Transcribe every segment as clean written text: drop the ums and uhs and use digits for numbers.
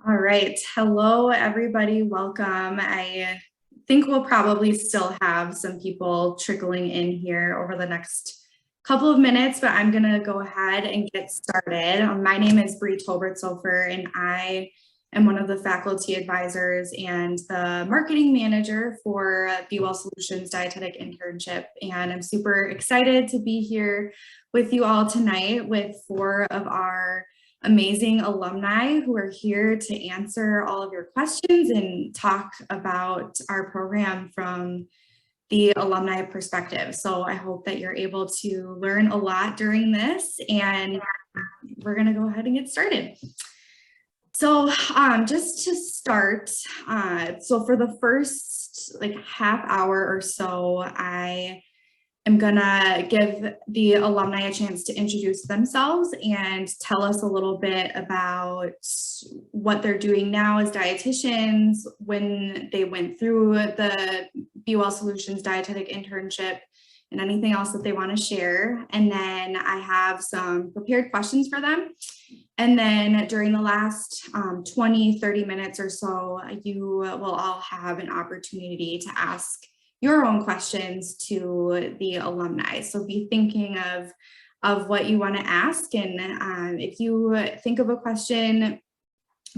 All right. Hello, everybody. Welcome. I think we'll probably still have some people trickling in here over the next couple of minutes, but I'm going to go ahead and get started. My name is Bree Tolbert-Sofer, and I am one of the faculty advisors and the marketing manager for Be Well Solutions Dietetic Internship. And I'm super excited to be here with you all tonight with 4 of our amazing alumni who are here to answer all of your questions and talk about our program from the alumni perspective. So I hope that you're able to learn a lot during this, and we're going to go ahead and get started. So just to start, so for the first half hour or so, I am gonna give the alumni a chance to introduce themselves and tell us a little bit about what they're doing now as dietitians, when they went through the Be Well Solutions Dietetic Internship, and anything else that they want to share. And then I have some prepared questions for them. And then during the last 20-30 minutes or so, you will all have an opportunity to ask your own questions to the alumni. So be thinking of what you want to ask. And if you think of a question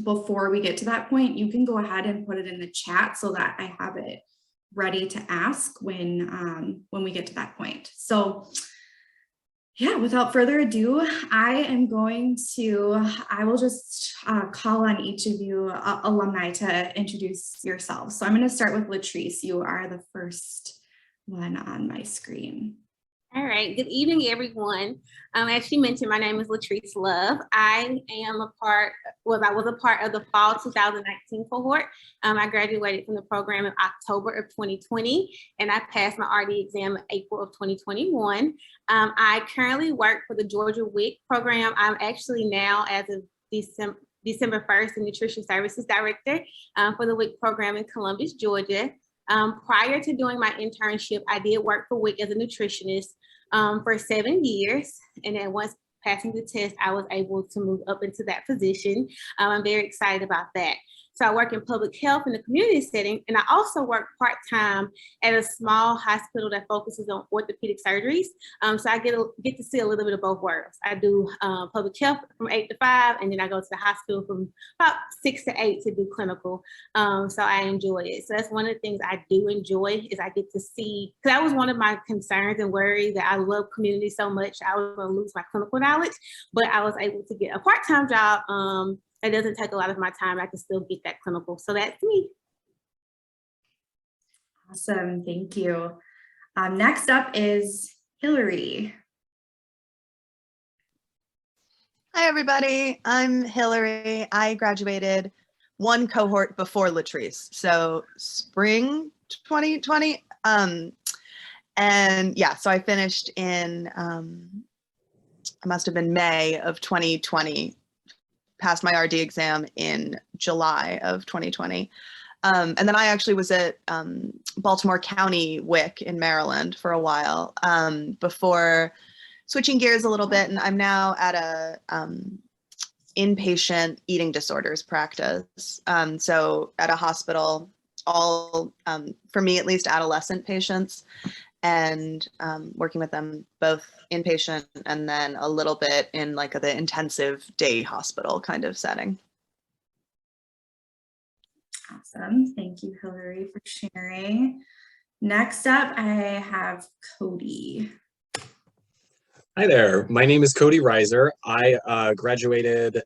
before we get to that point, you can go ahead and put it in the chat so that I have it ready to ask when we get to that point. So yeah, without further ado, I will just call on each of you alumni to introduce yourselves. So I'm going to start with Latrice. You are the first one on my screen. All right, good evening, everyone. As she mentioned, my name is Latrice Love. I was a part of the fall 2019 cohort. I graduated from the program in October of 2020, and I passed my RD exam in April of 2021. I currently work for the Georgia WIC program. I'm actually now, as of December 1st, the Nutrition Services Director for the WIC program in Columbus, Georgia. Prior to doing my internship, I did work for WIC as a nutritionist for 7 years. And then once passing the test, I was able to move up into that position. I'm very excited about that. So I work in public health in the community setting, and I also work part-time at a small hospital that focuses on orthopedic surgeries. So I get to see a little bit of both worlds. I do public health from 8 to 5, and then I go to the hospital from about 6 to 8 to do clinical. So I enjoy it. So that's one of the things I do enjoy, is I get to see, because that was one of my concerns and worries, that I love community so much, I was going to lose my clinical knowledge, but I was able to get a part-time job it doesn't take a lot of my time. I can still get that clinical. So that's me. Awesome. Thank you. Next up is Hillary. Hi, everybody. I'm Hillary. I graduated one cohort before Latrice, so spring 2020. And yeah, so I finished in, it must have been May of 2020. Passed my RD exam in July of 2020. And then I actually was at Baltimore County WIC in Maryland for a while before switching gears a little bit. And I'm now at a inpatient eating disorders practice. So at a hospital, all, for me at least, adolescent patients, and working with them both inpatient and then a little bit in like the intensive day hospital kind of setting. Awesome. Thank you, Hillary, for sharing. Next up, I have Cody. Hi there. My name is Cody Reiser. I graduated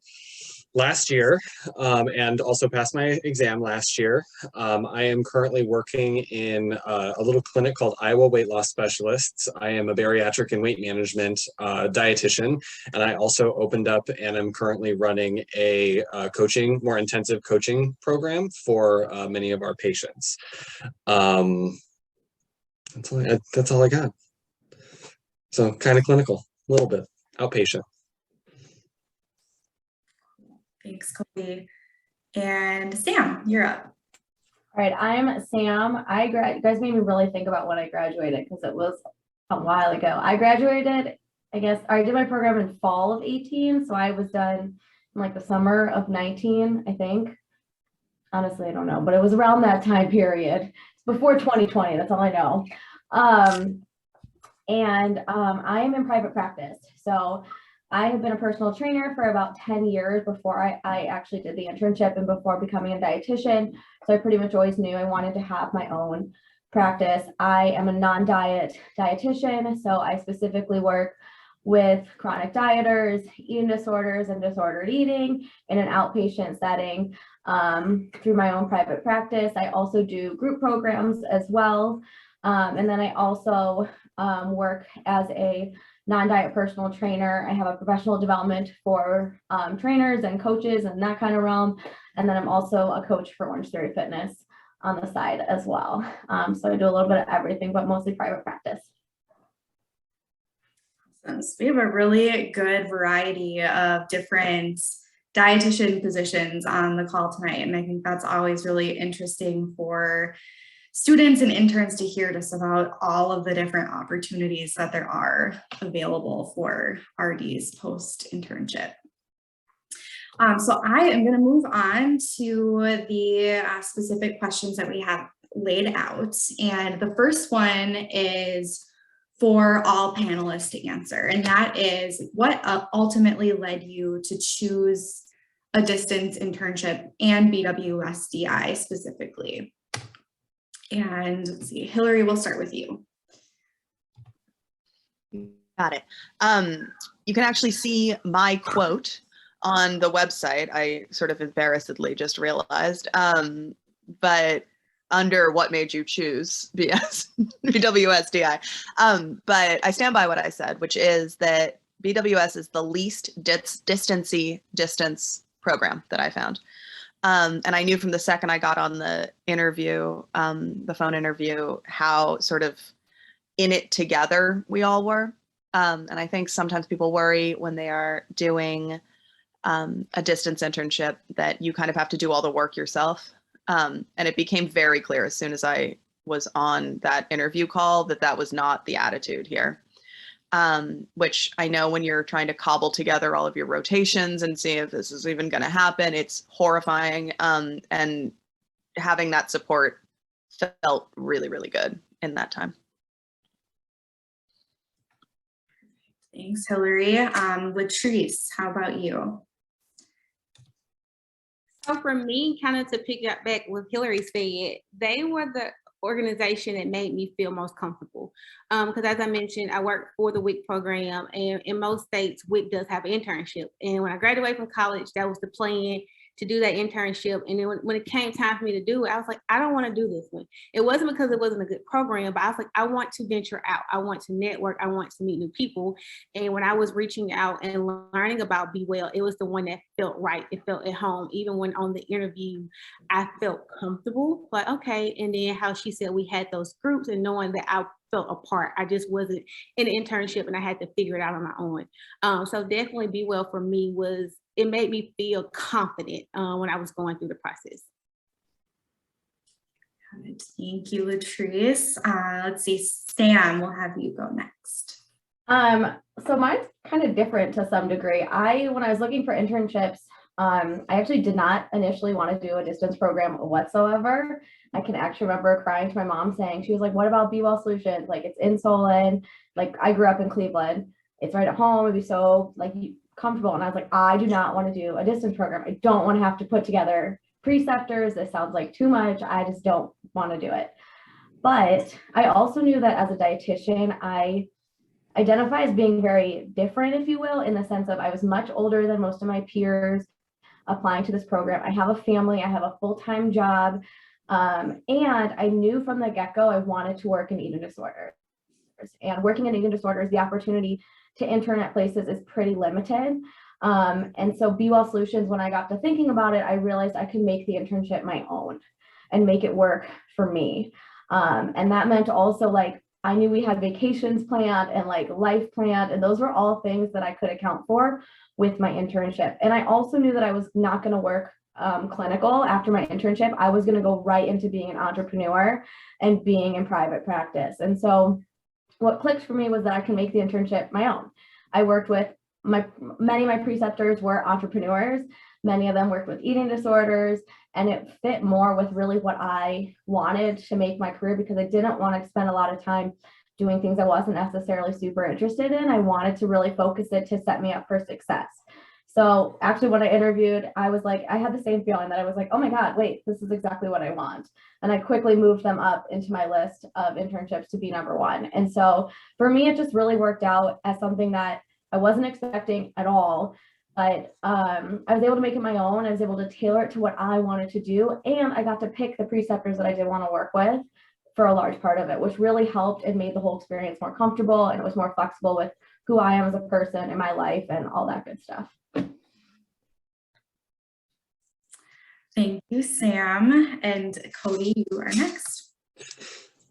last year and also passed my exam last year. I am currently working in a little clinic called Iowa Weight Loss Specialists. I am a bariatric and weight management dietitian, and I also opened up and I'm currently running a more intensive coaching program for many of our patients. That's all I got. So kind of clinical, a little bit, outpatient. Thanks, Cody. And Sam, you're up. All right, I'm Sam. You guys made me really think about when I graduated, because it was a while ago. I graduated, I guess, I did my program in fall of 18, so I was done like the summer of 19, I think. Honestly, I don't know, but it was around that time period. It's before 2020, that's all I know. I am in private practice. So I have been a personal trainer for about 10 years before I actually did the internship and before becoming a dietitian. So I pretty much always knew I wanted to have my own practice. I am a non-diet dietitian, so I specifically work with chronic dieters, eating disorders, and disordered eating in an outpatient setting through my own private practice. I also do group programs as well. And then I also work as a non-diet personal trainer. I have a professional development for trainers and coaches and that kind of realm. And then I'm also a coach for Orange Theory Fitness on the side as well. So I do a little bit of everything, but mostly private practice. So we have a really good variety of different dietitian positions on the call tonight. And I think that's always really interesting for students and interns to hear just about all of the different opportunities that there are available for RDs post-internship. So I am going to move on to the specific questions that we have laid out. And the first one is for all panelists to answer. And that is, what ultimately led you to choose a distance internship and BWSDI specifically? And let's see, Hillary, we'll start with you. Got it. You can actually see my quote on the website. I sort of embarrassedly just realized, but under what made you choose BWSDI. But I stand by what I said, which is that BWS is the least distance program that I found. And I knew from the second I got on the interview, the phone interview, how sort of in it together we all were. And I think sometimes people worry when they are doing a distance internship that you kind of have to do all the work yourself. And it became very clear as soon as I was on that interview call that that was not the attitude here. Which I know when you're trying to cobble together all of your rotations and see if this is even going to happen, it's horrifying. And having that support felt really, really good in that time. Thanks, Hillary. Latrice, how about you? So for me, kind of to pick up back what Hillary said, they were the organization that made me feel most comfortable. Because as I mentioned, I work for the WIC program, and in most states, WIC does have an internship. And when I graduated from college, that was the plan, to do that internship. And then when it came time for me to do it, I was like, I don't want to do this one. It wasn't because it wasn't a good program, but I was like, I want to venture out. I want to network. I want to meet new people. And when I was reaching out and learning about Be Well, it was the one that felt right. It felt at home. Even when on the interview, I felt comfortable, but okay. And then how she said we had those groups, and knowing that I felt apart. I just wasn't in an internship and I had to figure it out on my own. So definitely Be Well for me was, it made me feel confident when I was going through the process. Thank you, Latrice. Let's see, Sam, we'll have you go next. So mine's kind of different to some degree. When I was looking for internships, I actually did not initially want to do a distance program whatsoever. I can actually remember crying to my mom saying, she was like, what about Be Well Solutions? Like, it's in Solon. Like, I grew up in Cleveland. It's right at home. It'd be so like comfortable. And I was like, I do not want to do a distance program. I don't want to have to put together preceptors. This sounds like too much. I just don't want to do it. But I also knew that as a dietitian, I identify as being very different, if you will, in the sense of I was much older than most of my peers applying to this program. I have a family, I have a full-time job, and I knew from the get-go I wanted to work in eating disorders. And working in eating disorders, the opportunity to intern at places is pretty limited. And so Be Well Solutions, when I got to thinking about it, I realized I could make the internship my own and make it work for me. And that meant also, like, I knew we had vacations planned and like life planned, and those were all things that I could account for with my internship. And I also knew that I was not going to work clinical after my internship. I was going to go right into being an entrepreneur and being in private practice. And so what clicked for me was that I can make the internship my own. I worked with many of my preceptors were entrepreneurs. Many of them worked with eating disorders, and it fit more with really what I wanted to make my career, because I didn't want to spend a lot of time doing things I wasn't necessarily super interested in. I wanted to really focus it to set me up for success. So actually when I interviewed, I was like, I had the same feeling that I was like, oh my God, wait, this is exactly what I want. And I quickly moved them up into my list of internships to be number one. And so for me, it just really worked out as something that I wasn't expecting at all. But I was able to make it my own. I was able to tailor it to what I wanted to do. And I got to pick the preceptors that I did want to work with for a large part of it, which really helped and made the whole experience more comfortable, and it was more flexible with who I am as a person in my life and all that good stuff. Thank you, Sam. And Cody, you are next.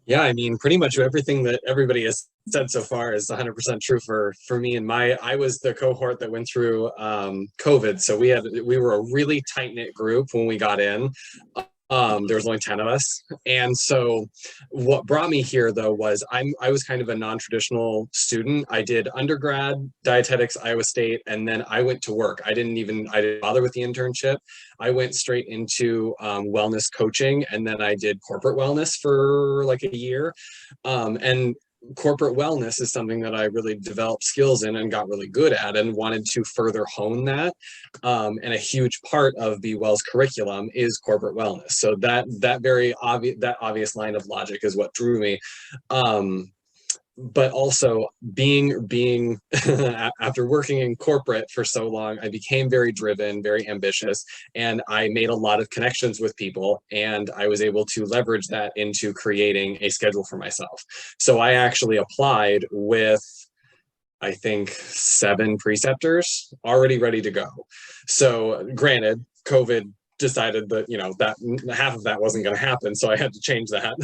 Yeah, I mean, pretty much everything that everybody has said so far is 100% true for me and I was the cohort that went through COVID. So we were a really tight knit group when we got in. There was only 10 of us. And so what brought me here though was I was kind of a non-traditional student. I did undergrad, dietetics, Iowa State, and then I went to work. I didn't bother with the internship. I went straight into wellness coaching, and then I did corporate wellness for like a year. And corporate wellness is something that I really developed skills in and got really good at, and wanted to further hone that. And a huge part of BWell's curriculum is corporate wellness. So that very obvious line of logic is what drew me. But also being after working in corporate for so long, I became very driven, very ambitious, and I made a lot of connections with people, and I was able to leverage that into creating a schedule for myself. So I actually applied with, I think, 7 preceptors already ready to go. So granted, COVID decided that, that half of that wasn't going to happen, so I had to change that.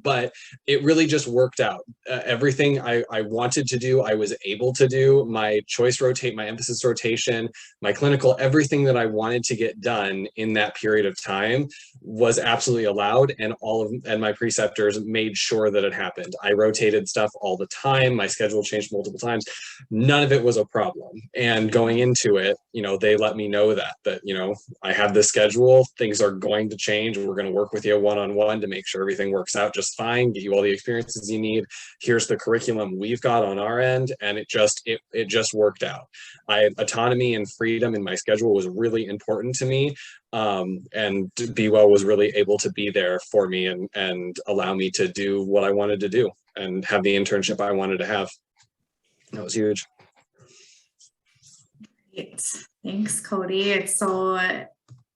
But it really just worked out. Everything I wanted to do, I was able to do. My choice rotate, my emphasis rotation, my clinical, everything that I wanted to get done in that period of time was absolutely allowed, and my preceptors made sure that it happened. I rotated stuff all the time. My schedule changed multiple times. None of it was a problem. And going into it, they let me know that I have this schedule, things are going to change. We're going to work with you one-on-one to make sure everything works out just fine, get you all the experiences you need. Here's the curriculum we've got on our end. And it just worked out. Autonomy and freedom in my schedule was really important to me. And BWell was really able to be there for me and allow me to do what I wanted to do and have the internship I wanted to have. That was huge. Great. Thanks, Cody. It's so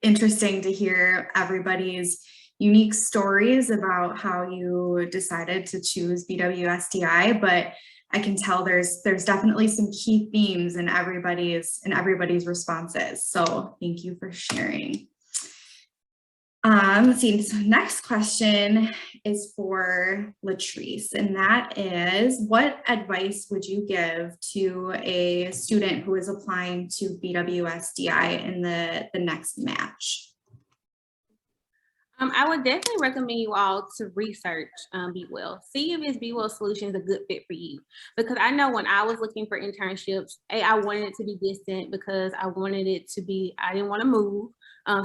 interesting to hear everybody's unique stories about how you decided to choose BWSDI, but I can tell there's definitely some key themes in everybody's responses. So thank you for sharing. Let's see, so next question is for Latrice, and that is, what advice would you give to a student who is applying to BWSDI in the next match? I would definitely recommend you all to research BWell. See if this BWell solution is a good fit for you. Because I know when I was looking for internships, I wanted it to be distant because I wanted it to be, I didn't want to move.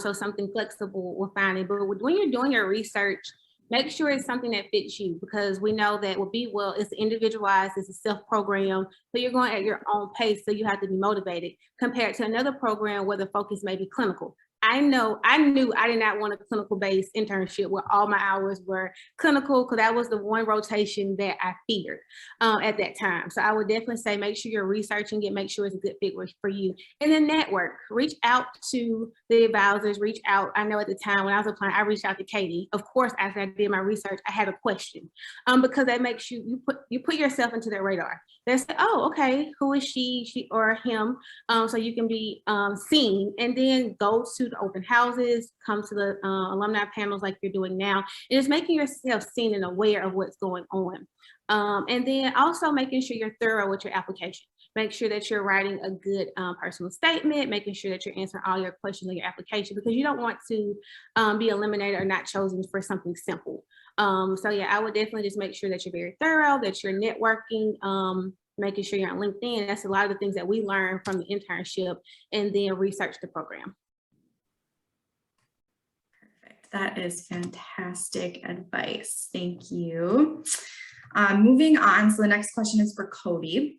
So something flexible will find it. But when you're doing your research, make sure it's something that fits you, because we know that with BWell, it's individualized, it's a self-program. So you're going at your own pace. So you have to be motivated compared to another program where the focus may be clinical. I knew I did not want a clinical-based internship where all my hours were clinical, because that was the one rotation that I feared at that time. So I would definitely say make sure you're researching it, make sure it's a good fit for you. And then network, reach out to the advisors, reach out. I know at the time when I was applying, I reached out to Katie. Of course, after I did my research, I had a question because that makes you put yourself into their radar. They say, oh, okay, who is she or him? So you can be seen, and then go to the open houses, come to the alumni panels like you're doing now, and just making yourself seen and aware of what's going on. And then also making sure you're thorough with your application. Make sure that you're writing a good personal statement, making sure that you're answering all your questions on your application, because you don't want to be eliminated or not chosen for something simple. So yeah, I would definitely just make sure that you're very thorough, that you're networking, making sure you're on LinkedIn. That's a lot of the things that we learn from the internship, and then research the program. Perfect. That is fantastic advice. Thank you. Moving on. So the next question is for Cody.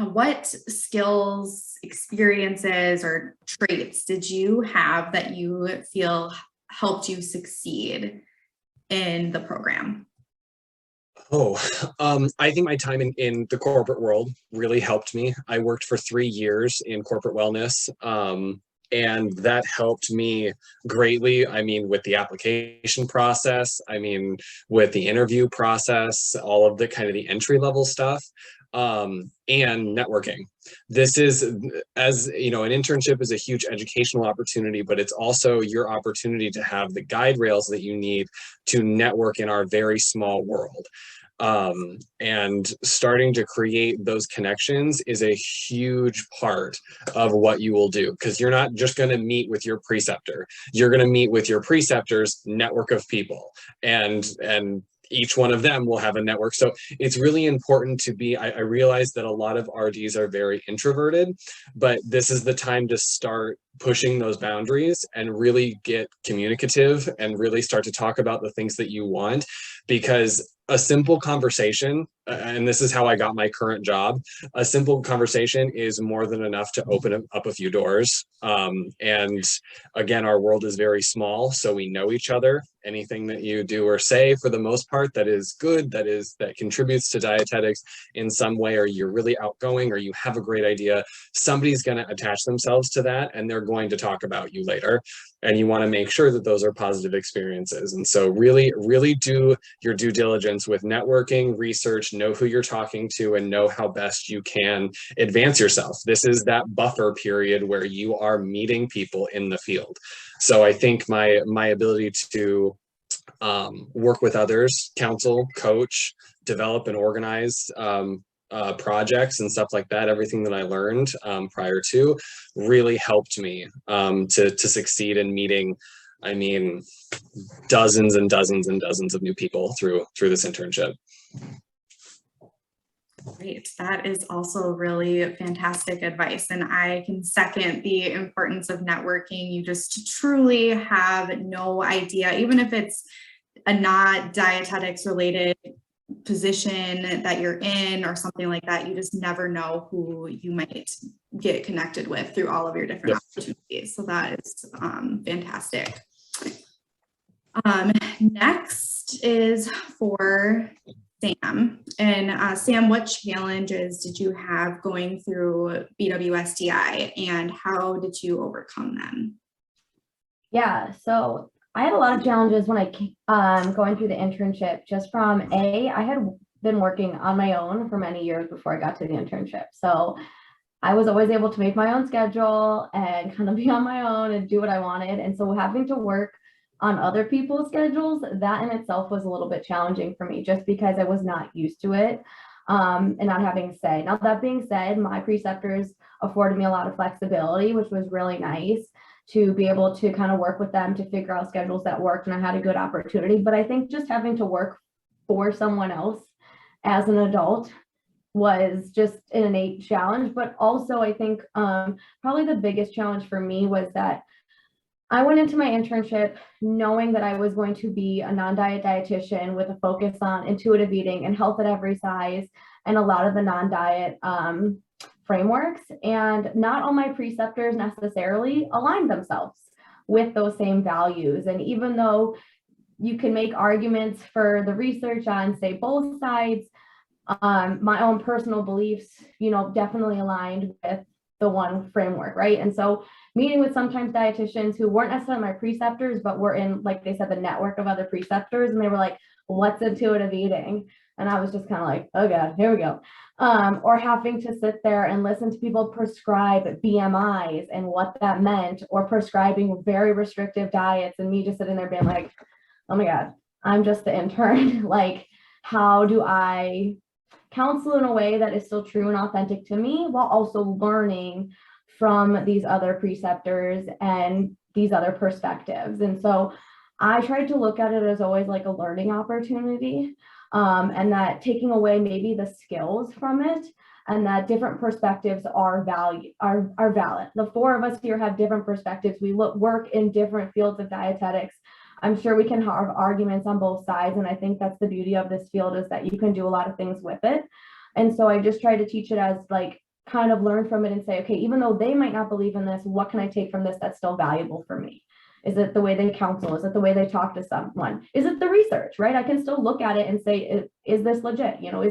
What skills, experiences, or traits did you have that you feel helped you succeed in the program? I think my time in the corporate world really helped me. I worked for 3 years in corporate wellness, and that helped me greatly. I mean, with the application process, I mean, with the interview process, all of the kind of the entry level stuff, and networking. This is, as you know, an internship is a huge educational opportunity, but it's also your opportunity to have the guide rails that you need to network in our very small world. And starting to create those connections is a huge part of what you will do, because you're not just going to meet with your preceptor. You're going to meet with your preceptor's network of people, and each one of them will have a network. So it's really important to be, I realize that a lot of RDs are very introverted, but this is the time to start pushing those boundaries and really get communicative and really start to talk about the things that you want, because a simple conversation, and this is how I got my current job, a simple conversation is more than enough to open up a few doors. And again, our world is very small, so we know each other. Anything that you do or say, for the most part, that is good, that contributes to dietetics in some way, or you're really outgoing, or you have a great idea, somebody's going to attach themselves to that, and they're going to talk about you later. And you want to make sure that those are positive experiences. And so really, really do your due diligence with networking, research, know who you're talking to, and know how best you can advance yourself. This is that buffer period where you are meeting people in the field. So I think my ability to work with others, counsel, coach, develop and organize projects and stuff like that, everything that I learned prior to really helped me to succeed in meeting, I mean, dozens and dozens and dozens of new people through this internship. Great. That is also really fantastic advice. And I can second the importance of networking. You just truly have no idea, even if it's a not dietetics related position that you're in or something like that, you just never know who you might get connected with through all of your different opportunities. So that is fantastic. Next is for Sam. And Sam, what challenges did you have going through BWSDI, and how did you overcome them? Yeah, so I had a lot of challenges when I going through the internship, just from I had been working on my own for many years before I got to the internship. So I was always able to make my own schedule and kind of be on my own and do what I wanted. And so having to work on other people's schedules, that in itself was a little bit challenging for me, just because I was not used to it, and not having say. Now, that being said, my preceptors afforded me a lot of flexibility, which was really nice to be able to kind of work with them to figure out schedules that worked, and I had a good opportunity. But I think just having to work for someone else as an adult was just an innate challenge. But also I think probably the biggest challenge for me was that I went into my internship knowing that I was going to be a non-diet dietitian with a focus on intuitive eating and health at every size and a lot of the non-diet frameworks. And not all my preceptors necessarily aligned themselves with those same values. And even though you can make arguments for the research on, say, both sides, my own personal beliefs, definitely aligned with the one framework, right? And so meeting with sometimes dietitians who weren't necessarily my preceptors, but were in, like they said, the network of other preceptors, and they were like, what's intuitive eating? And I was just kind of like, oh God, here we go. Or having to sit there and listen to people prescribe BMIs and what that meant, or prescribing very restrictive diets, and me just sitting there being like, oh my God, I'm just the intern. Like, how do I counsel in a way that is still true and authentic to me, while also learning from these other preceptors and these other perspectives? And so I tried to look at it as always like a learning opportunity. and that taking away maybe the skills from it, and that different perspectives are valid. The four of us here have different perspectives. We work in different fields of dietetics. I'm sure we can have arguments on both sides. And I think that's the beauty of this field, is that you can do a lot of things with it. And so I just try to teach it as like, kind of learn from it and say, okay, even though they might not believe in this, what can I take from this that's still valuable for me? Is it the way they counsel? Is it the way they talk to someone? Is it the research, right? I can still look at it and say, is this legit? You know,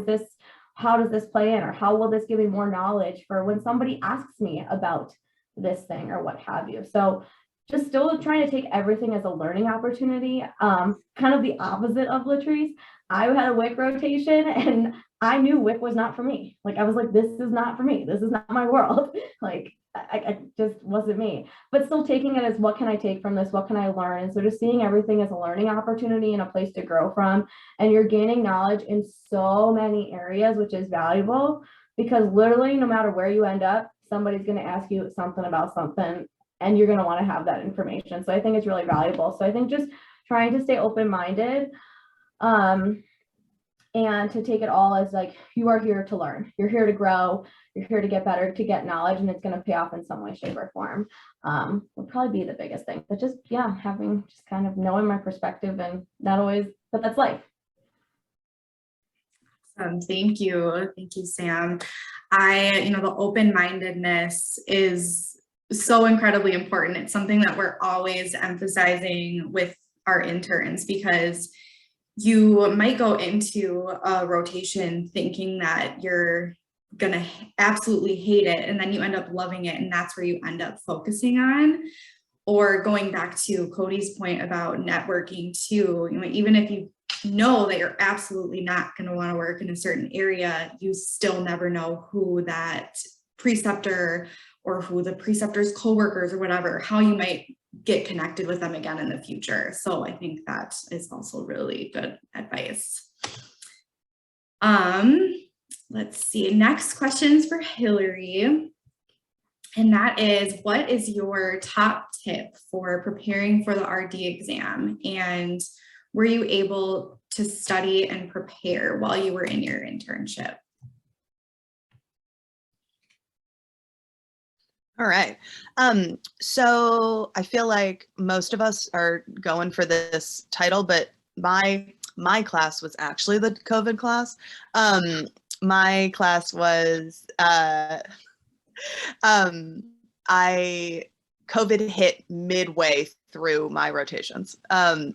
how does this play in, or how will this give me more knowledge for when somebody asks me about this thing or what have you? So just still trying to take everything as a learning opportunity. Kind of the opposite of Latrice. I had a WIC rotation and I knew WIC was not for me. Like, I was like, this is not for me. This is not my world. Like, I just wasn't me, but still taking it as, what can I take from this? What can I learn? And so just seeing everything as a learning opportunity and a place to grow from. And you're gaining knowledge in so many areas, which is valuable, because literally no matter where you end up, somebody's going to ask you something about something and you're going to want to have that information. So I think it's really valuable. So I think just trying to stay open-minded, and to take it all as like, you are here to learn, you're here to grow, you're here to get better, to get knowledge, and it's going to pay off in some way, shape, or form. Would probably be the biggest thing, but just, yeah, having just kind of knowing my perspective, and not always, but that's life. Thank you. Thank you, Sam. The open-mindedness is so incredibly important. It's something that we're always emphasizing with our interns, because you might go into a rotation thinking that you're gonna absolutely hate it, and then you end up loving it, and that's where you end up focusing on. Or going back to Cody's point about networking too, even if you know that you're absolutely not going to want to work in a certain area, you still never know who that preceptor or who the preceptor's coworkers or whatever, how you might get connected with them again in the future. So I think that is also really good advice. Let's see, next questions for Hillary. And that is, what is your top tip for preparing for the RD exam? And were you able to study and prepare while you were in your internship? All right. So I feel like most of us are going for this title, but my class was actually the COVID class. My class was, COVID hit midway through my rotations,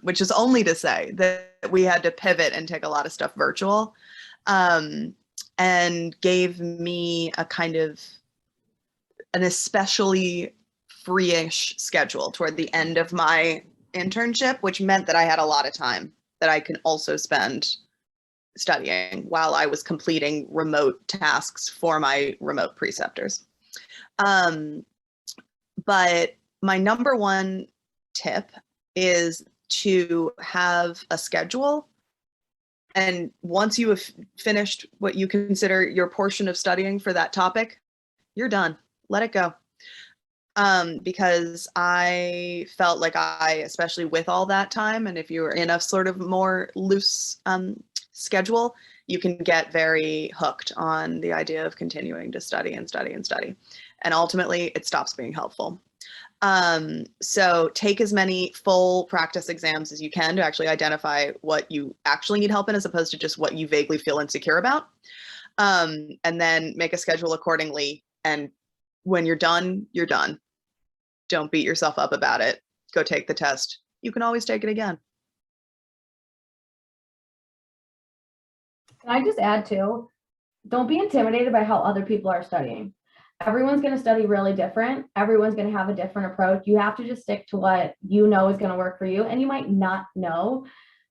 which is only to say that we had to pivot and take a lot of stuff virtual, and gave me a kind of an especially free-ish schedule toward the end of my internship, which meant that I had a lot of time that I can also spend studying while I was completing remote tasks for my remote preceptors. But my number one tip is to have a schedule. And once you have finished what you consider your portion of studying for that topic, you're done. Let it go. Because I felt like especially with all that time, and if you're in a sort of more loose schedule, you can get very hooked on the idea of continuing to study and study and study. And ultimately, it stops being helpful. So take as many full practice exams as you can to actually identify what you actually need help in, as opposed to just what you vaguely feel insecure about. And then make a schedule accordingly. And when you're done, you're done. Don't beat yourself up about it. Go take the test. You can always take it again. Can I just add too, don't be intimidated by how other people are studying. Everyone's going to study really different. Everyone's going to have a different approach. You have to just stick to what you know is going to work for you. And you might not know,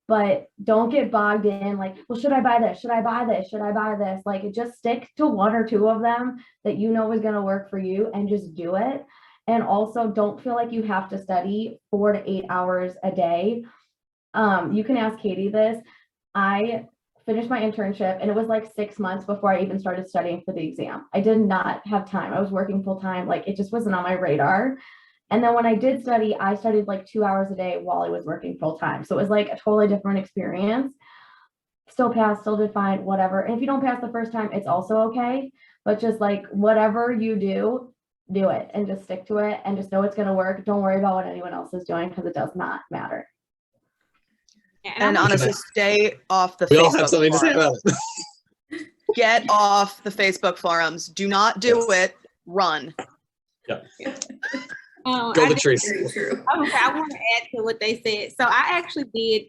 but don't get bogged in like, well, should I buy this? Should I buy this? Should I buy this? Like, just stick to one or two of them that you know is going to work for you, and just do it. And also don't feel like you have to study 4 to 8 hours a day. You can ask Katie this. I finished my internship and it was like 6 months before I even started studying for the exam. I did not have time. I was working full time. Like, it just wasn't on my radar. And then when I did study, I studied like 2 hours a day while I was working full time. So it was like a totally different experience. still pass, still did fine, whatever. And if you don't pass the first time, it's also okay. But just like whatever you do it and just stick to it and just know it's going to work. Don't worry about what anyone else is doing because it does not matter. Yeah, And honestly, stay off the We Facebook all have something to say forums. about it. Get off the Facebook forums. Do not do Yes. it. Run. Yep. I Go did- Latrice. Very true. Okay, I want to add to what they said. So I actually did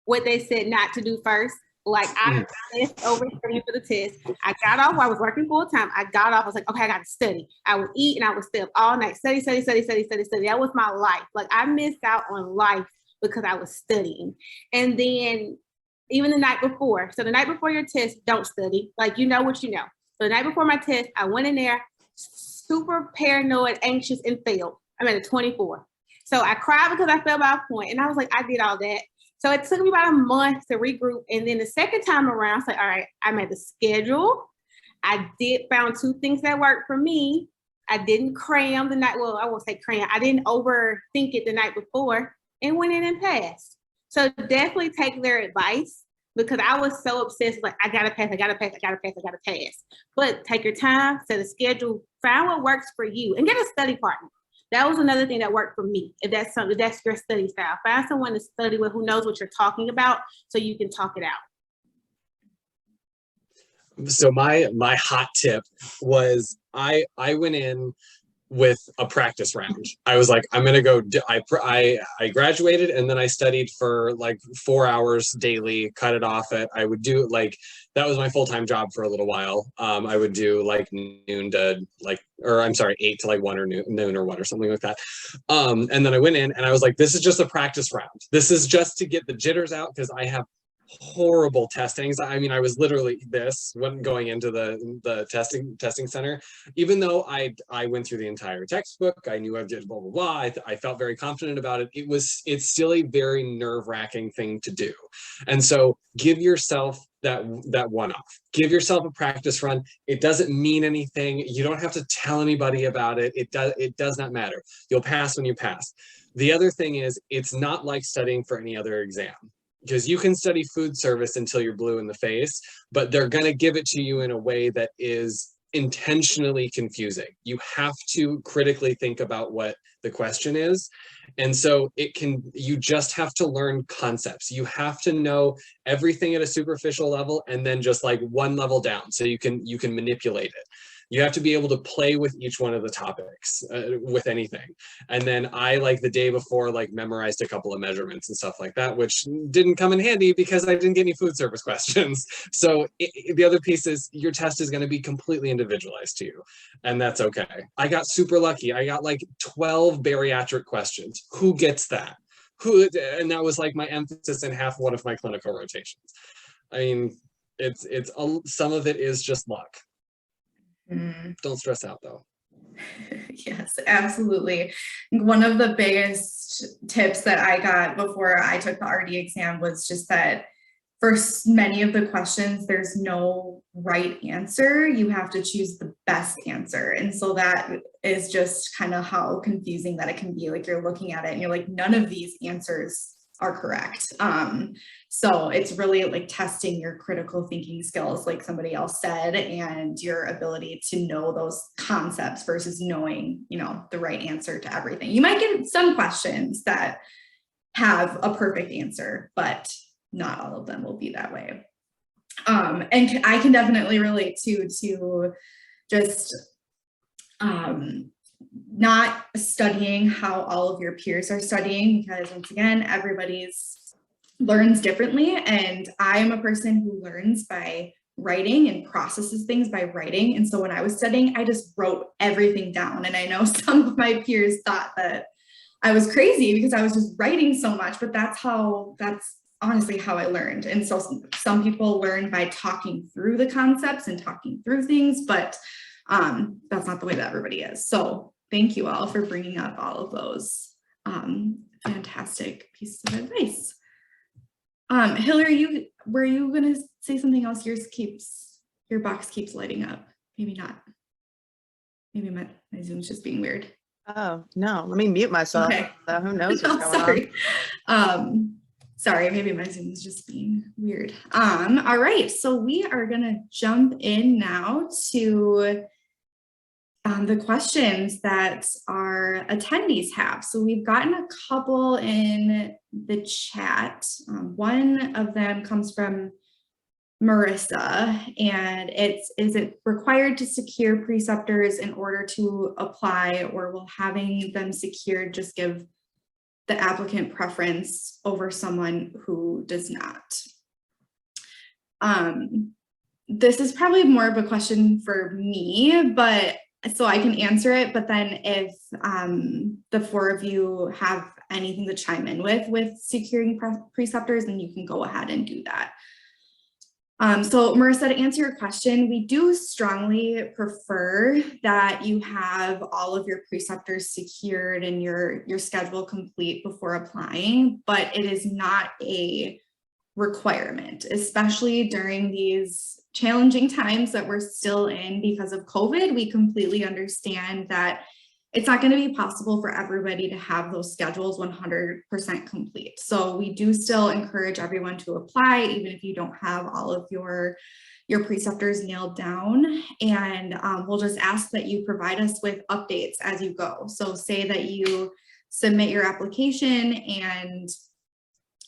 what they said not to do first. Like I missed over studying for the test. I got off while I was working full time. I got off. I was like, okay, I got to study. I would eat and I would stay up all night. Study. That was my life. Like I missed out on life because I was studying. And then even the night before. So the night before your test, don't study. Like you know what you know. So the night before my test, I went in there super paranoid, anxious, and failed. I'm at a 24. So I cried because I failed by a point, and I was like, I did all that. So it took me about a month to regroup. And then the second time around, I was like, all right, I made the schedule. I found 2 things that worked for me. I didn't cram the night. Well, I won't say cram. I didn't overthink it the night before and went in and passed. So definitely take their advice because I was so obsessed. Like, I got to pass. But take your time, set a schedule, find what works for you and get a study partner. That was another thing that worked for me. If that's something, that's your study style. Find someone to study with who knows what you're talking about so you can talk it out. So my hot tip was I went in with a practice round. I was like, I'm gonna go. I graduated and then I studied for like 4 hours daily. Cut it off at I would do like that was my full-time job for a little while. I would do like noon to like, or I'm sorry, 8 to like 1 or noon or 1 or something like that. And then I went in and I was like, this is just a practice round. This is just to get the jitters out because I have horrible testings. I mean, I was literally when going into the testing center, even though I went through the entire textbook, I knew I did blah, blah, blah. I felt very confident about it. It's still a very nerve-wracking thing to do. And so give yourself that one-off. Give yourself a practice run. It doesn't mean anything. You don't have to tell anybody about it. It does not matter. You'll pass when you pass. The other thing is, it's not like studying for any other exam. Because you can study food service until you're blue in the face, but they're going to give it to you in a way that is intentionally confusing. You have to critically think about what the question is. And so you just have to learn concepts. You have to know everything at a superficial level and then just like one level down so you can manipulate it. You have to be able to play with each one of the topics with anything. And then I, like the day before, like memorized a couple of measurements and stuff like that, which didn't come in handy because I didn't get any food service questions. So the other piece is your test is going to be completely individualized to you. And that's okay. I got super lucky. I got like 12 bariatric questions. Who gets that? And that was like my emphasis in half one of my clinical rotations. I mean, some of it is just luck. Don't stress out though. Yes, absolutely. One of the biggest tips that I got before I took the RD exam was just that for many of the questions, there's no right answer. You have to choose the best answer. And so that is just kind of how confusing that it can be. Like you're looking at it and you're like, none of these answers are correct. So it's really like testing your critical thinking skills, like somebody else said, and your ability to know those concepts versus knowing, the right answer to everything. You might get some questions that have a perfect answer, but not all of them will be that way. And I can definitely relate to just not studying how all of your peers are studying, because once again, everybody's learns differently. And I am a person who learns by writing and processes things by writing. And so when I was studying, I just wrote everything down. And I know some of my peers thought that I was crazy because I was just writing so much, but that's honestly how I learned. And so some people learn by talking through the concepts and talking through things, but that's not the way that everybody is. So thank you all for bringing up all of those fantastic pieces of advice. Hillary, were you going to say something else? Your box keeps lighting up. Maybe not. Maybe my Zoom's just being weird. Oh, no. Let me mute myself. Okay. Who knows what's going sorry. Sorry, maybe my Zoom is just being weird. All right, so we are gonna jump in now to the questions that our attendees have. So we've gotten a couple in the chat. One of them comes from Marissa, and is it required to secure preceptors in order to apply, or will having them secured just give the applicant preference over someone who does not? This is probably more of a question for me, but so I can answer it, but then if the four of you have anything to chime in with securing preceptors, then you can go ahead and do that. So Marissa, to answer your question, we do strongly prefer that you have all of your preceptors secured and your schedule complete before applying, but it is not a requirement, especially during these challenging times that we're still in because of COVID. We completely understand that it's not going to be possible for everybody to have those schedules 100% complete. So we do still encourage everyone to apply, even if you don't have all of your preceptors nailed down. And we'll just ask that you provide us with updates as you go. So say that you submit your application and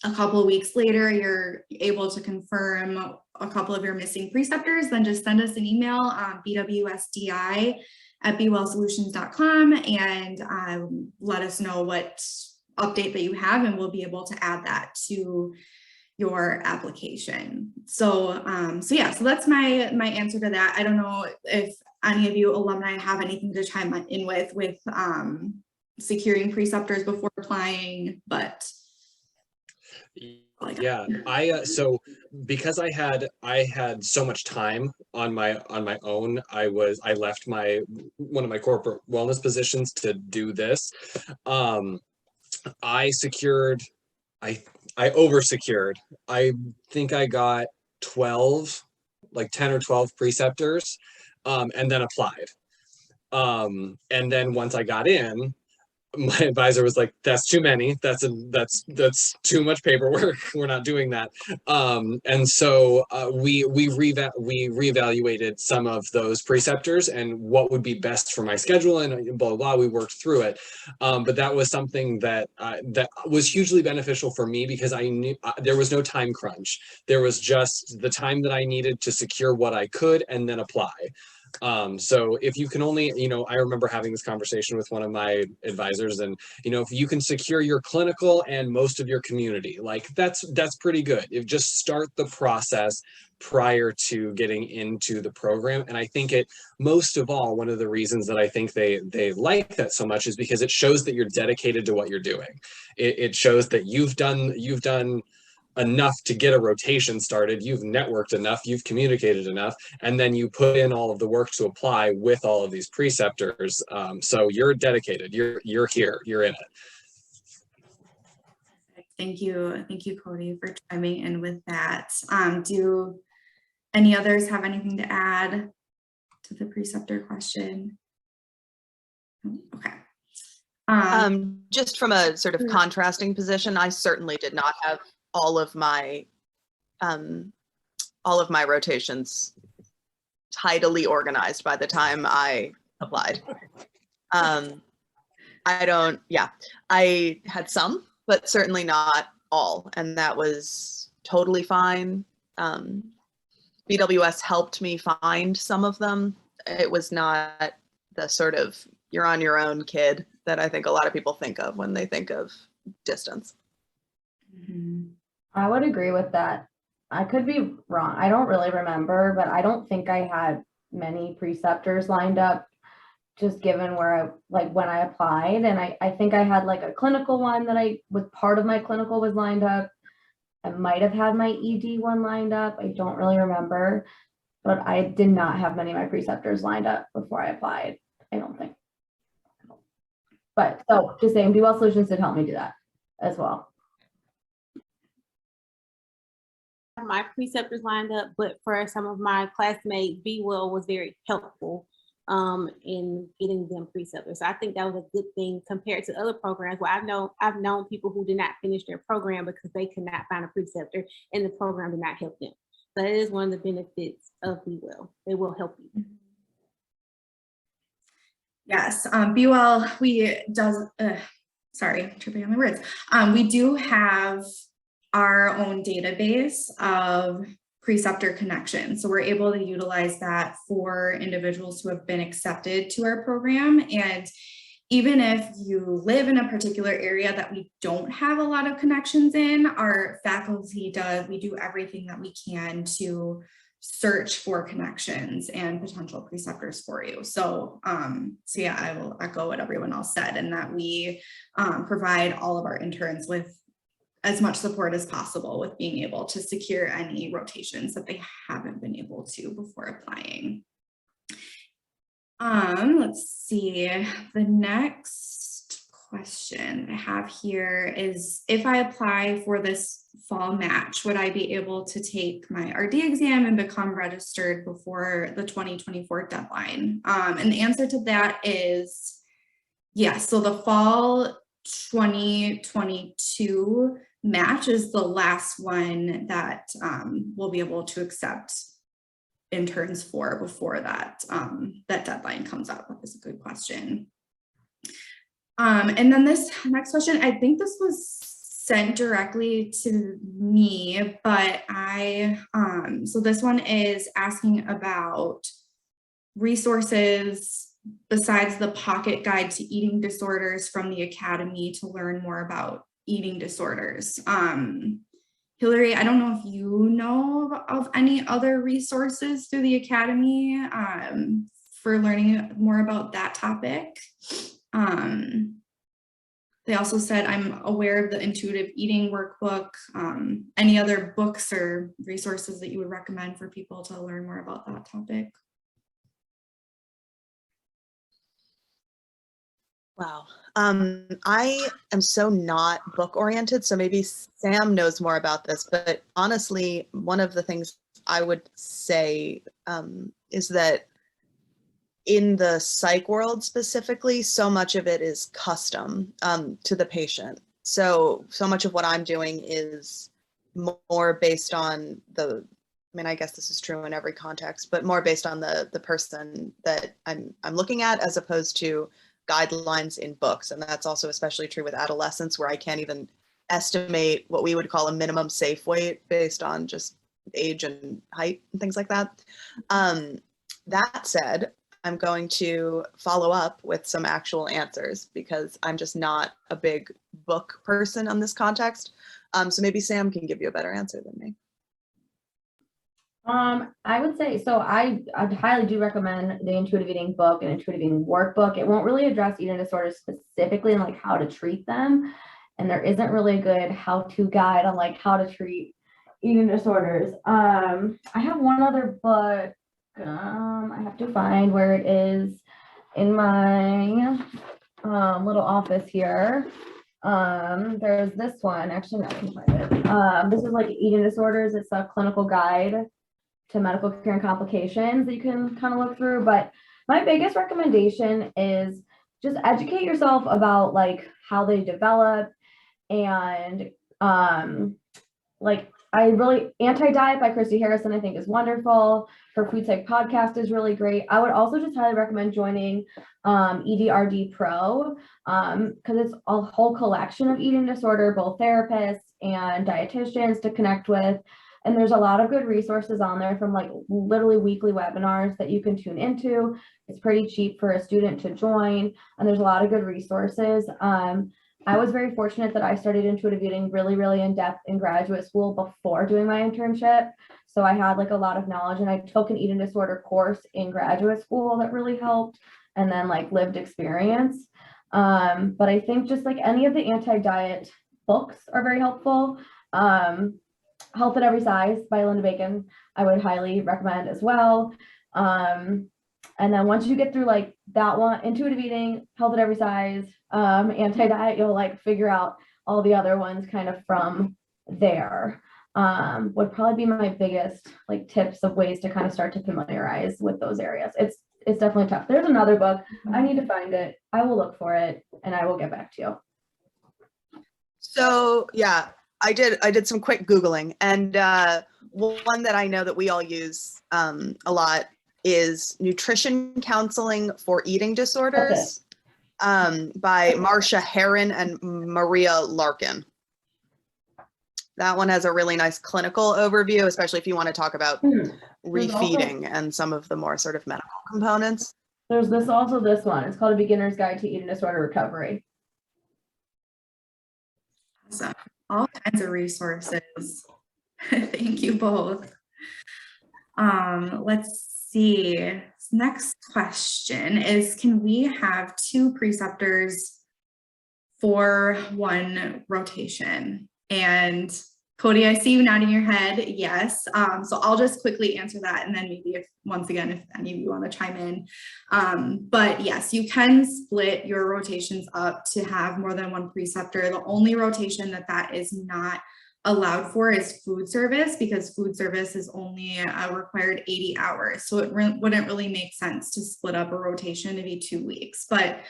a couple of weeks later, you're able to confirm a couple of your missing preceptors, then just send us an email on bwsdi@bwellsolutions.com and let us know what update that you have, and we'll be able to add that to your application. So, so that's my answer to that. I don't know if any of you alumni have anything to chime in with securing preceptors before applying, but yeah, so because I had so much time on my own, I left one of my corporate wellness positions to do this. I over secured. I think I got 12, like 10 or 12 preceptors, and then applied. And then once I got in, my advisor was like, that's too many. That's too much paperwork. We're not doing that. And so we reevaluated some of those preceptors and what would be best for my schedule and blah, blah, blah. We worked through it. But that was something that was hugely beneficial for me because I knew there was no time crunch. There was just the time that I needed to secure what I could and then apply. So if you can only, I remember having this conversation with one of my advisors, and, if you can secure your clinical and most of your community, like that's pretty good. If just start the process prior to getting into the program. And I think most of all, one of the reasons that I think they like that so much is because it shows that you're dedicated to what you're doing. It shows that you've done enough to get a rotation started, you've networked enough, you've communicated enough, and then you put in all of the work to apply with all of these preceptors. So you're dedicated, you're here, you're in it. Thank you, Cody, for chiming in with that. Do any others have anything to add to the preceptor question? Okay. Just from a sort of contrasting position, I certainly did not have all of my rotations tidily organized by the time I applied. I had some, but certainly not all, and that was totally fine. BWS helped me find some of them. It was not the sort of you're on your own kid that I think a lot of people think of when they think of distance. Mm-hmm. I would agree with that. I could be wrong. I don't really remember, but I don't think I had many preceptors lined up, just given where when I applied. And I think I had like a clinical one that part of my clinical was lined up. I might have had my ED one lined up. I don't really remember, but I did not have many of my preceptors lined up before I applied. I don't think. But so just saying, BWell Solutions did help me do that as well. My preceptors lined up, but for some of my classmates, BWell was very helpful in getting them preceptors. So I think that was a good thing compared to other programs where I've known people who did not finish their program because they could not find a preceptor and the program did not help them. So that is one of the benefits of Be Well. They will help you. Yes, Be Well, sorry, tripping on my words. We do have our own database of preceptor connections. So we're able to utilize that for individuals who have been accepted to our program. And even if you live in a particular area that we don't have a lot of connections in, our faculty we do everything that we can to search for connections and potential preceptors for you. So, yeah, I will echo what everyone else said, and that we provide all of our interns with as much support as possible with being able to secure any rotations that they haven't been able to before applying. Let's see, the next question I have here is, if I apply for this fall match, would I be able to take my RD exam and become registered before the 2024 deadline? And the answer to that is yes. So the fall 2022 match is the last one that we'll be able to accept interns for before that that deadline comes up. That is a good question. And then this next question, I think this was sent directly to me, but so this one is asking about resources besides the pocket guide to eating disorders from the Academy to learn more about eating disorders. Hillary, I don't know if you know of any other resources through the Academy for learning more about that topic. They also said, I'm aware of the intuitive eating workbook. Any other books or resources that you would recommend for people to learn more about that topic? Wow. I am so not book oriented, so maybe Sam knows more about this, but honestly, one of the things I would say is that in the psych world specifically, so much of it is custom to the patient. So much of what I'm doing is more based on I mean, I guess this is true in every context, but more based on the person that I'm looking at, as opposed to guidelines in books. And that's also especially true with adolescents, where I can't even estimate what we would call a minimum safe weight based on just age and height and things like that. That said, I'm going to follow up with some actual answers because I'm just not a big book person on this context. So maybe Sam can give you a better answer than me. I would say, so I highly do recommend the intuitive eating book and intuitive eating workbook. It won't really address eating disorders specifically and like how to treat them. And there isn't really a good how-to guide on like how to treat eating disorders. I have one other book. I have to find where it is in my little office here. There's this one, actually, no, I can find it. This is like eating disorders. It's a clinical guide to medical care and complications that you can kind of look through. But my biggest recommendation is just educate yourself about like how they develop, and like Anti-Diet by Christy Harrison, I think, is wonderful. Her Food Psych podcast is really great. I would also just highly recommend joining EDRD Pro because it's a whole collection of eating disorder, both therapists and dietitians to connect with. And there's a lot of good resources on there, from like literally weekly webinars that you can tune into. It's pretty cheap for a student to join, and there's a lot of good resources. I was very fortunate that I started intuitive eating really, really in depth in graduate school before doing my internship. So I had like a lot of knowledge, and I took an eating disorder course in graduate school that really helped, and then like lived experience. But I think just like any of the anti-diet books are very helpful. Health at Every Size by Linda Bacon, I would highly recommend as well. And then once you get through like that one, intuitive eating, health at every size, anti-diet, you'll like figure out all the other ones kind of from there. Would probably be my biggest like tips of ways to kind of start to familiarize with those areas. It's it's definitely tough. There's another book. I need to find it. I will look for it and I will get back to you. So yeah, I did some quick Googling, and one that I know that we all use a lot is Nutrition Counseling for Eating Disorders by Marcia Heron and Maria Larkin. That one has a really nice clinical overview, especially if you want to talk about refeeding and some of the more sort of medical components. There's this one. It's called A Beginner's Guide to Eating Disorder Recovery. Awesome. All kinds of resources. Thank you both. Let's see. Next question is, can we have 2 preceptors for 1 rotation? And Cody, I see you nodding your head. Yes. So I'll just quickly answer that. And then maybe once again, if any of you want to chime in. But yes, you can split your rotations up to have more than 1 preceptor. The only rotation that is not allowed for is food service, because food service is only required 80 hours. So it wouldn't really make sense to split up a rotation to be 2 weeks. But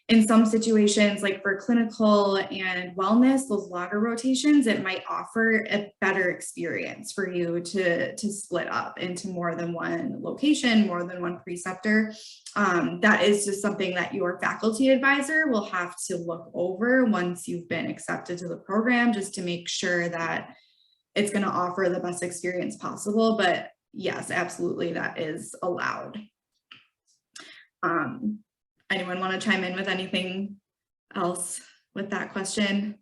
in some situations, like for clinical and wellness, those longer rotations, it might offer a better experience for you to split up into more than 1 location, more than 1 preceptor. That is just something that your faculty advisor will have to look over once you've been accepted to the program, just to make sure that it's going to offer the best experience possible. But yes, absolutely, that is allowed. Anyone want to chime in with anything else with that question?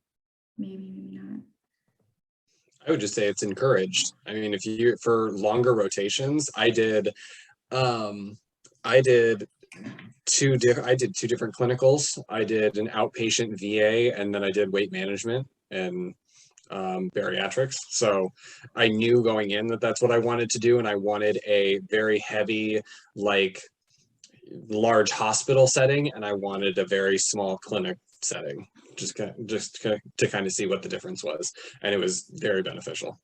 Maybe not. I would just say it's encouraged. I mean, if you, for longer rotations, I did 2 different clinicals. I did an outpatient VA, and then I did weight management and bariatrics. So I knew going in that that's what I wanted to do, and I wanted a very heavy, like, large hospital setting, and I wanted a very small clinic setting, just to kind of see what the difference was, and it was very beneficial.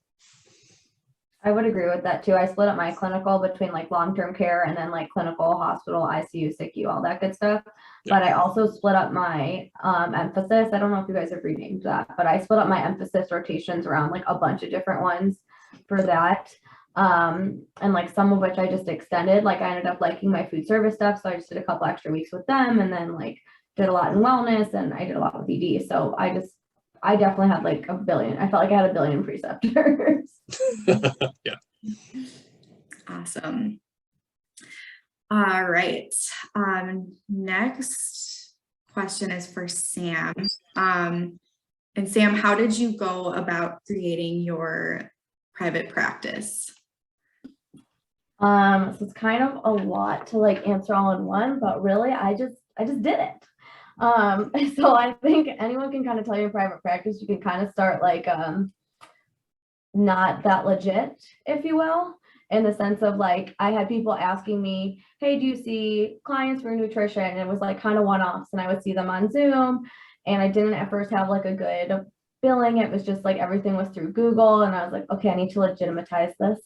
I would agree with that too. I split up my clinical between like long-term care and then like clinical, hospital, ICU, SICU, all that good stuff. Yeah. But I also split up my emphasis. I don't know if you guys have renamed that, but I split up my emphasis rotations around like a bunch of different ones for that. And like some of which I just extended. Like I ended up liking my food service stuff, so I just did a couple extra weeks with them, and then like did a lot in wellness, and I did a lot with ED. So I definitely had like a billion. I felt like I had a billion preceptors. Yeah. Awesome. All right. Next question is for Sam. And Sam, how did you go about creating your private practice? So it's kind of a lot to like answer all in one, but really I just did it. So I think anyone can kind of tell you in private practice, you can kind of start like not that legit, if you will, in the sense of like I had people asking me, hey, do you see clients for nutrition? And it was like kind of one-offs, and I would see them on Zoom, and I didn't at first have like a good billing. It was just like everything was through Google, and I was like, okay, I need to legitimatize this.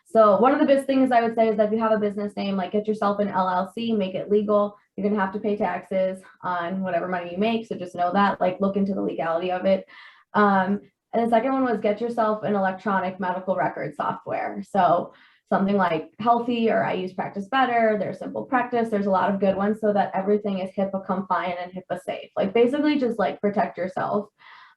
So one of the best things I would say is that if you have a business name, like get yourself an LLC, make it legal. You're going to have to pay taxes on whatever money you make. So just know that, like look into the legality of it. And the second one was get yourself an electronic medical record software. So something like Healthy, or I use Practice Better. There's Simple Practice. There's a lot of good ones, so that everything is HIPAA compliant and HIPAA safe. Like basically just like protect yourself.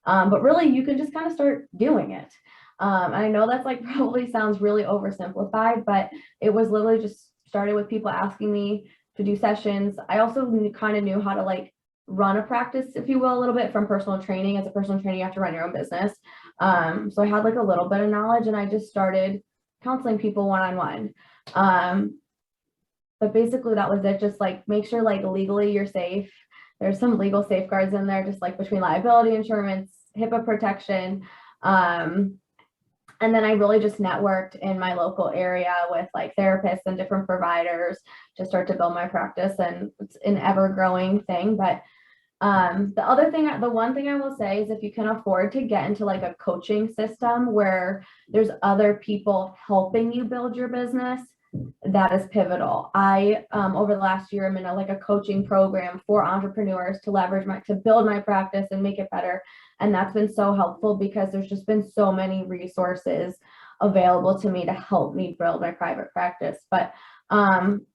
But really you can just kind of start doing it. I know that's like probably sounds really oversimplified, but it was literally just started with people asking me to do sessions. I also kind of knew how to like run a practice, if you will, a little bit from personal training. As a personal trainer, you have to run your own business. So I had like a little bit of knowledge, and I just started counseling people one-on-one. But basically that was it. Just like make sure like legally you're safe. There's some legal safeguards in there, just like between liability insurance, HIPAA protection. And then I really just networked in my local area with like therapists and different providers to start to build my practice, and it's an ever growing thing. But the one thing I will say is if you can afford to get into like a coaching system where there's other people helping you build your business, that is pivotal. I, over the last year, I'm in a coaching program for entrepreneurs to to build my practice and make it better. And that's been so helpful because there's just been so many resources available to me to help me build my private practice. But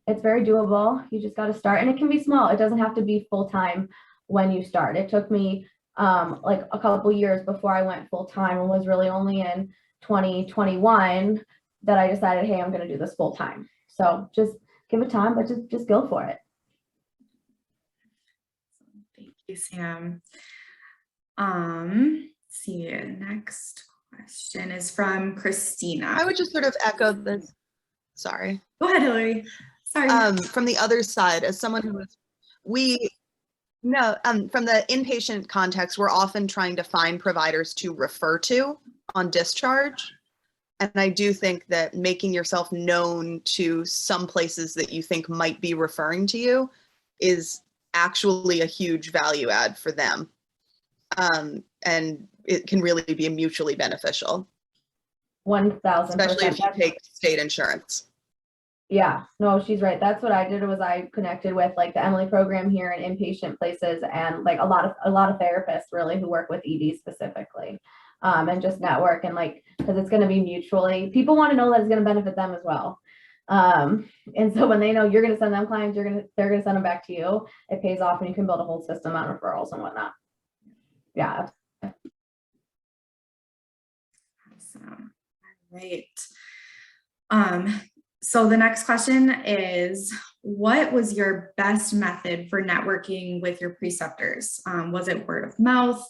it's very doable. You just got to start, and it can be small. It doesn't have to be full-time when you start. It took me like a couple years before I went full-time, and was really only in 2021 that I decided, hey, I'm going to do this full-time. So just give it time, but just go for it. Thank you, Sam. See, next question is from Christina. I would just sort of echo this. Sorry. Go ahead, Hillary. Sorry. From the other side, as someone who is, from the inpatient context, we're often trying to find providers to refer to on discharge. And I do think that making yourself known to some places that you think might be referring to you is actually a huge value add for them. And it can really be mutually beneficial. 1,000%. Especially if you take state insurance. Yeah, no, she's right. That's what I did, was I connected with like the Emily program here in inpatient places, and like a lot of therapists really who work with ED specifically, and just network, and like, because it's going to be mutually, people want to know that it's going to benefit them as well. And so when they know you're going to send them clients, they're going to send them back to you. It pays off, and you can build a whole system on referrals and whatnot. Yeah. Awesome. All right. So the next question is, what was your best method for networking with your preceptors? Was it word of mouth,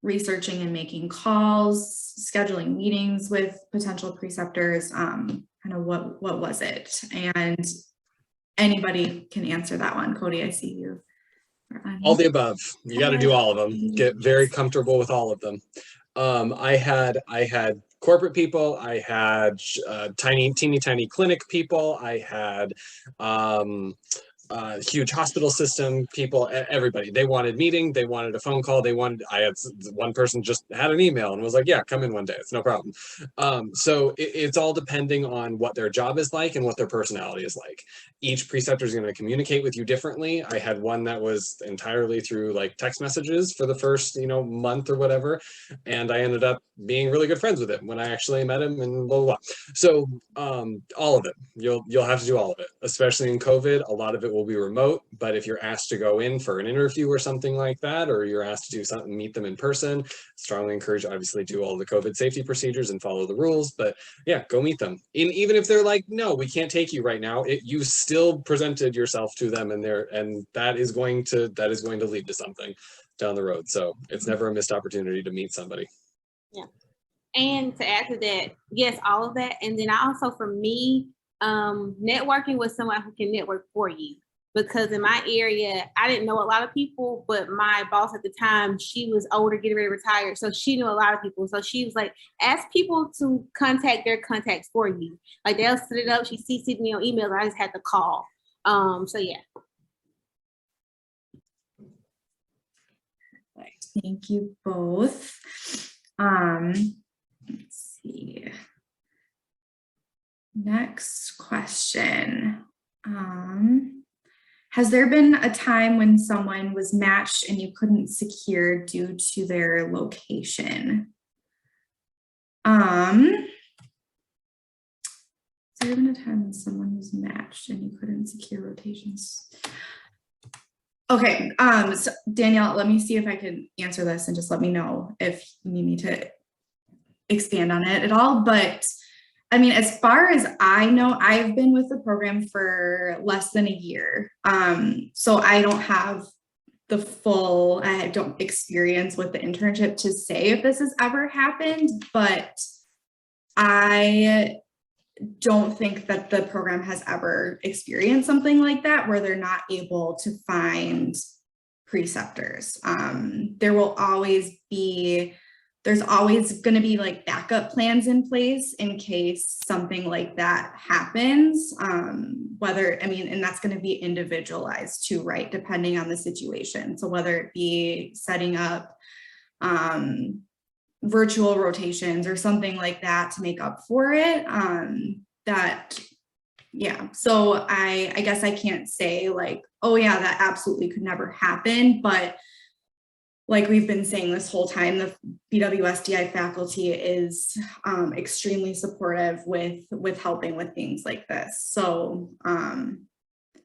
researching and making calls, scheduling meetings with potential preceptors? Kind of what was it? And anybody can answer that one. Cody, I see you. All the above. You got to do all of them. Get very comfortable with all of them. I had corporate people. I had teeny tiny clinic people. I had huge hospital system people. Everybody. They wanted meeting. They wanted a phone call. I had one person just had an email and was like, "Yeah, come in one day. It's no problem." So it's all depending on what their job is like and what their personality is like. Each preceptor is going to communicate with you differently. I had one that was entirely through like text messages for the first, month or whatever. And I ended up being really good friends with him when I actually met him, and blah, blah, blah. So all of it, you'll have to do all of it, especially in COVID. A lot of it will be remote, but if you're asked to go in for an interview or something like that, or you're asked to do something, meet them in person, strongly encourage, obviously, do all the COVID safety procedures and follow the rules. But yeah, go meet them. And even if they're like, no, we can't take you right now, you still presented yourself to them, and that is going to lead to something down the road. So it's never a missed opportunity to meet somebody. Yeah. And to add to that, yes, all of that. And then also for me, networking with someone who can network for you. Because in my area, I didn't know a lot of people, but my boss at the time, she was older, getting ready to retire. So she knew a lot of people. So she was like, ask people to contact their contacts for you. Like they'll set it up. She CC'd me on email. I just had to call. So yeah. Thank you both. Let's see. Next question. Has there been a time when someone was matched and you couldn't secure due to their location? Has there been a time when someone was matched and you couldn't secure rotations? Okay, so Danielle, let me see if I can answer this, and just let me know if you need me to expand on it at all. But I mean, as far as I know, I've been with the program for less than a year. So I don't have I don't experience with the internship to say if this has ever happened, but I don't think that the program has ever experienced something like that where they're not able to find preceptors. There's always going to be like backup plans in place in case something like that happens. And that's going to be individualized too, right? Depending on the situation. So whether it be setting up virtual rotations or something like that to make up for it, that yeah, so I guess I can't say like, oh yeah, that absolutely could never happen, but like we've been saying this whole time, the BWS faculty is extremely supportive with helping with things like this. So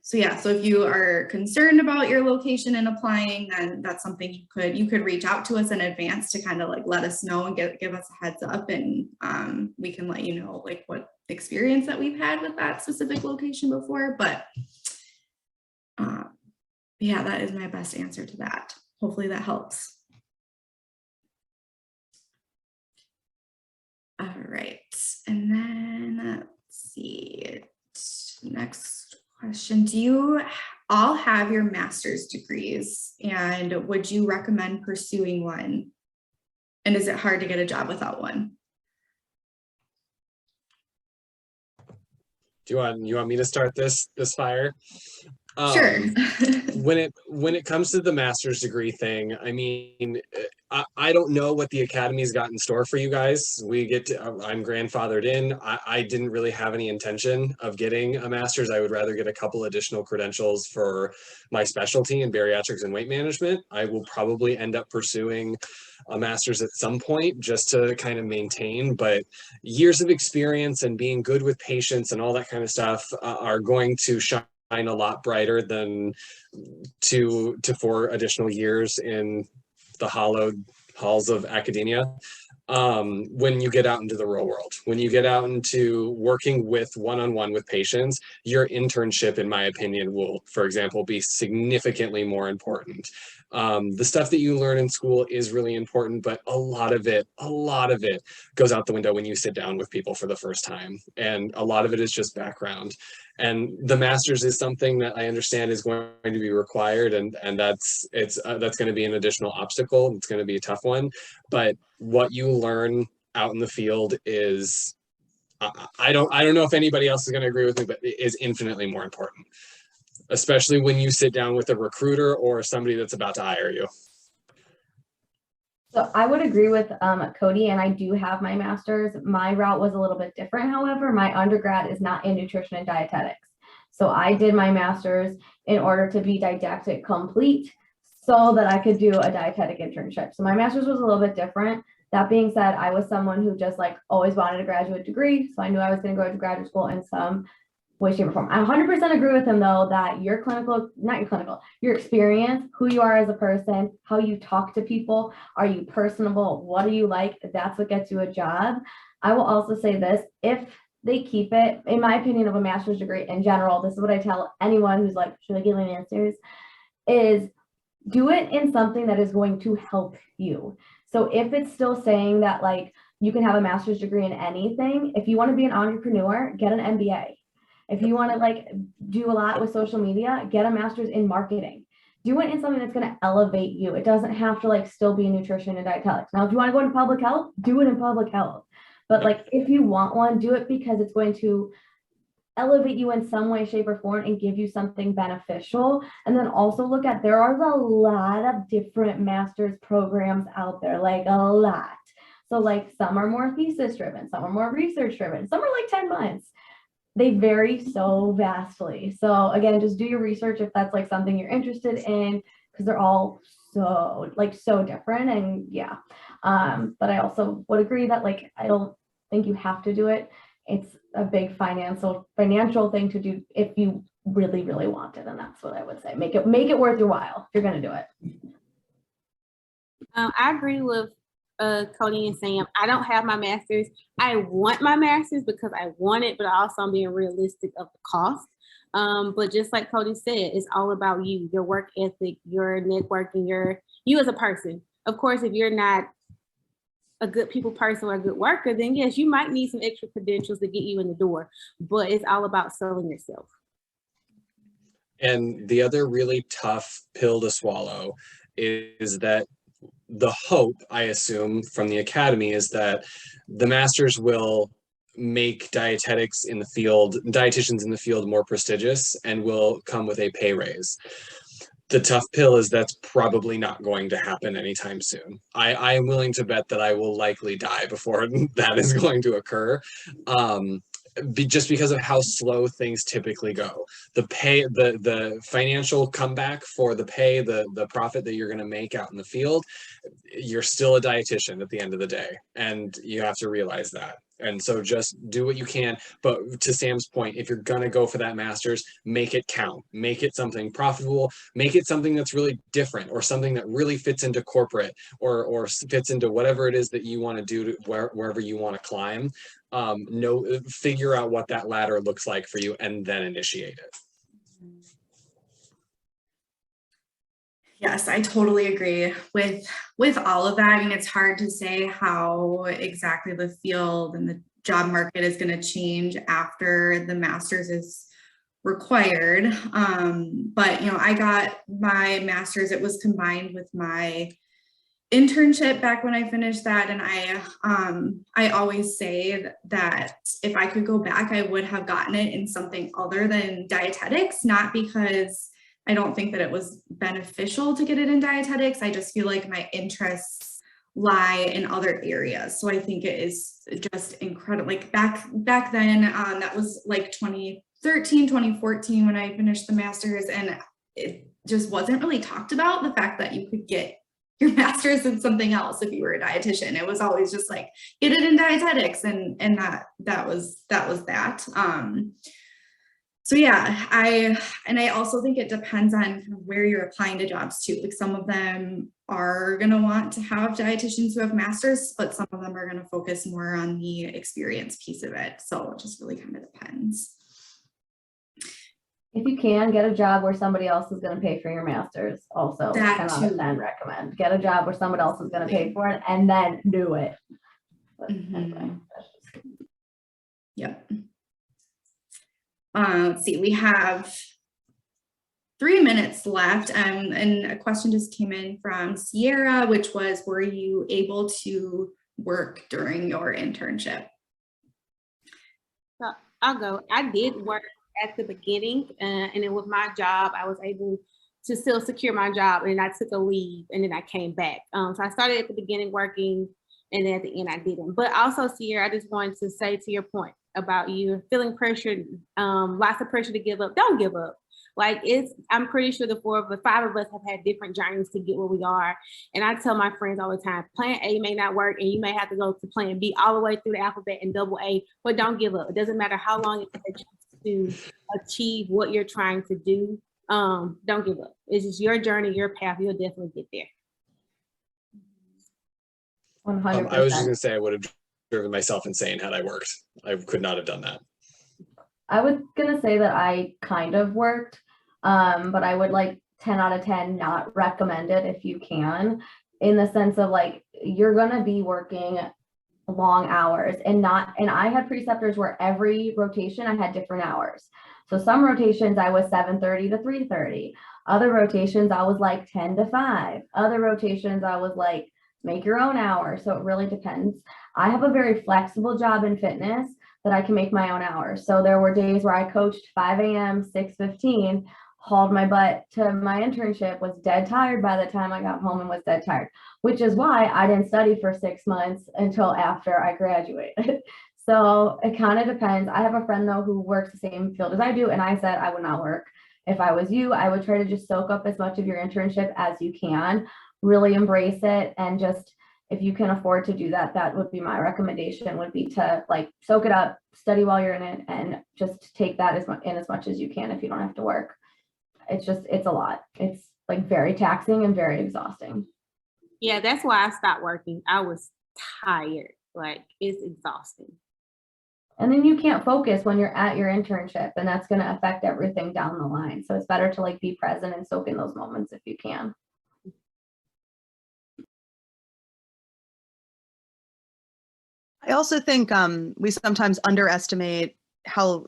so yeah, so if you are concerned about your location and applying, then that's something you could reach out to us in advance to kind of like let us know and give us a heads up, and we can let you know like what experience that we've had with that specific location before. But yeah, that is my best answer to that. Hopefully that helps. All right, and then let's see, next question. Do you all have your master's degrees, and would you recommend pursuing one? And is it hard to get a job without one? Do you want me to start this fire? Sure. when it comes to the master's degree thing, I mean, I don't know what the academy's got in store for you guys. I'm grandfathered in. I didn't really have any intention of getting a master's. I would rather get a couple additional credentials for my specialty in bariatrics and weight management. I will probably end up pursuing a master's at some point just to kind of maintain, but years of experience and being good with patients and all that kind of stuff are going to shine a lot brighter than 2 to 4 additional years in the hollowed halls of academia. When you get out into the real world, when you get out into working with one-on-one with patients, your internship, in my opinion, will, for example, be significantly more important. The stuff that you learn in school is really important, but a lot of it goes out the window when you sit down with people for the first time. And a lot of it is just background. And the master's is something that I understand is going to be required, and that's going to be an additional obstacle. It's going to be a tough one, but what you learn out in the field is, I don't know if anybody else is going to agree with me, but it is infinitely more important, especially when you sit down with a recruiter or somebody that's about to hire you. So I would agree with Cody, and I do have my master's. My route was a little bit different. However, my undergrad is not in nutrition and dietetics. So I did my master's in order to be didactic complete so that I could do a dietetic internship. So my master's was a little bit different. That being said, I was someone who just like always wanted a graduate degree. So I knew I was going to go to graduate school in some way, shape, or form. I 100% agree with him though, that your experience, who you are as a person, how you talk to people, are you personable, what do you like, that's what gets you a job. I will also say this, if they keep it, in my opinion, of a master's degree in general, this is what I tell anyone who's like, should I get my master's, is do it in something that is going to help you. So if it's still saying that like you can have a master's degree in anything, if you want to be an entrepreneur, get an MBA. If you want to like do a lot with social media, get a master's in marketing. Do it in something that's going to elevate you. It doesn't have to like still be nutrition and dietetics. Now, if you want to go into public health, do it in public health. But like if you want one, do it because it's going to elevate you in some way, shape, or form and give you something beneficial. And then also look at, there are a lot of different master's programs out there, like a lot. So like some are more thesis driven, some are more research driven, some are like 10 months. They vary so vastly. So again, just do your research if that's like something you're interested in, because they're all so different. And yeah, but I also would agree that like I don't think you have to do it. It's a big financial thing to do if you really, really want it. And that's what I would say. Make it worth your while if you're going to do it. I agree with Cody and Sam. I don't have my master's. I want my master's because I want it, but also I'm being realistic of the cost. But just like Cody said, it's all about you, your work ethic, your networking, you as a person. Of course, if you're not a good people person or a good worker, then yes, you might need some extra credentials to get you in the door, but it's all about selling yourself. And the other really tough pill to swallow is that the hope, I assume, from the academy is that the masters will make dietetics in the field, dietitians in the field more prestigious and will come with a pay raise. The tough pill is that's probably not going to happen anytime soon. I am willing to bet that I will likely die before that is going to occur. just because of how slow things typically go. The pay, the financial comeback for the pay, the profit that you're going to make out in the field, you're still a dietitian at the end of the day, and you have to realize that. And so just do what you can. But to Sam's point, if you're going to go for that master's, make it count, make it something profitable, make it something that's really different, or something that really fits into corporate, or fits into whatever it is that you want to do to wherever you want to climb. Figure out what that ladder looks like for you and then initiate it. Yes, I totally agree with all of that. I mean, it's hard to say how exactly the field and the job market is going to change after the master's is required. But I got my master's, it was combined with my internship back when I finished that. And I always say that if I could go back, I would have gotten it in something other than dietetics, not because I don't think that it was beneficial to get it in dietetics. I just feel like my interests lie in other areas. So I think it is just incredible. Like back then, that was like 2013, 2014 when I finished the master's, and it just wasn't really talked about, the fact that you could get your master's in something else if you were a dietitian. It was always just like, get it in dietetics, and that was that. So yeah, I also think it depends on kind of where you're applying to jobs too. Like some of them are going to want to have dietitians who have masters, but some of them are going to focus more on the experience piece of it. So it just really kind of depends. If you can, get a job where somebody else is going to pay for your master's. Also, That 10 out of too. 10 recommend. Get a job where somebody else is going to pay for it, and then do it. But anyway, that's just... Yep. Let's see, we have 3 minutes left, and a question just came in from Sierra, which was, were you able to work during your internship? So I'll go. I did work at the beginning, and then with my job, I was able to still secure my job, and I took a leave, and then I came back. So I started at the beginning working, and then at the end I didn't. But also, Sierra, I just wanted to say to your point about you feeling pressured, lots of pressure to give up. Don't give up. Like I'm pretty sure the 5 of us have had different journeys to get where we are. And I tell my friends all the time, plan A may not work, and you may have to go to plan B all the way through the alphabet and double A, but don't give up. It doesn't matter how long it takes you to achieve what you're trying to do. Don't give up. It's just your journey, your path. You'll definitely get there. 100%. I was just gonna say I would have driven myself insane had I worked. I could not have done that. I was gonna say that I kind of worked, but I would like 10 out of 10 not recommend it if you can, in the sense of like, you're gonna be working long hours, and I had preceptors where every rotation I had different hours. So some rotations I was 7:30 to 3:30. Other rotations I was like 10 to 5. Other rotations I was like, make your own hour. So it really depends. I have a very flexible job in fitness that I can make my own hours. So there were days where I coached 5 a.m., 6:15, hauled my butt to my internship, was dead tired by the time I got home, and was dead tired, which is why I didn't study for 6 months until after I graduated. So it kind of depends. I have a friend though who works the same field as I do, and I said I would not work. If I was you, I would try to just soak up as much of your internship as you can, really embrace it, and just, if you can afford to do that, that would be my recommendation, would be to like soak it up, study while you're in it, and just take that as much as you can if you don't have to work. It's a lot. It's like very taxing and very exhausting. Yeah, that's why I stopped working. I was tired. Like, it's exhausting. And then you can't focus when you're at your internship, and that's going to affect everything down the line. So it's better to like be present and soak in those moments if you can. I also think we sometimes underestimate how,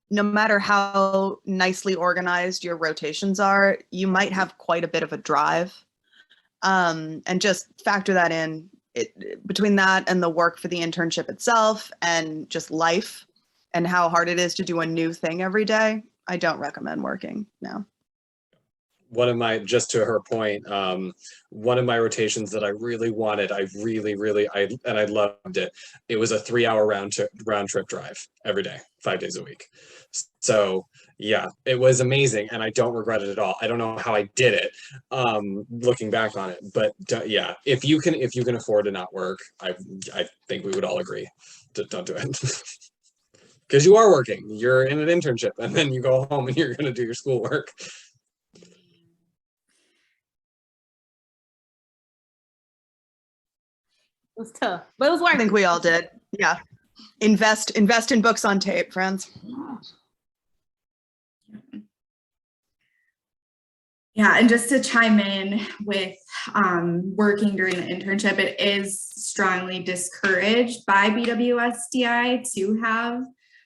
no matter how nicely organized your rotations are, you might have quite a bit of a drive. And just factor that in, between that and the work for the internship itself, and just life and how hard it is to do a new thing every day. I don't recommend working now. one of my, just to her point, one of my rotations that I really wanted, I loved it. It was a 3-hour round trip drive every day, 5 days a week. So yeah, it was amazing, and I don't regret it at all. I don't know how I did it, looking back on it, but yeah, if you can afford to not work, I think we would all agree to don't do it. Because you are working, you're in an internship, and then you go home and you're going to do your schoolwork. It was tough, but it was worth I think we all did. Yeah. Invest in books on tape, friends. Yeah, and just to chime in with working during the internship, it is strongly discouraged by BWSDI to have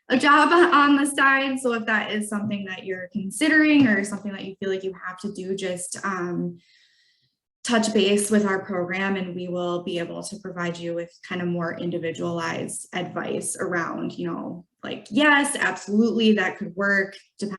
a job on the side. So if that is something that you're considering or something that you feel like you have to do, just touch base with our program, and we will be able to provide you with kind of more individualized advice around, you know, like, yes, absolutely, that could work, depending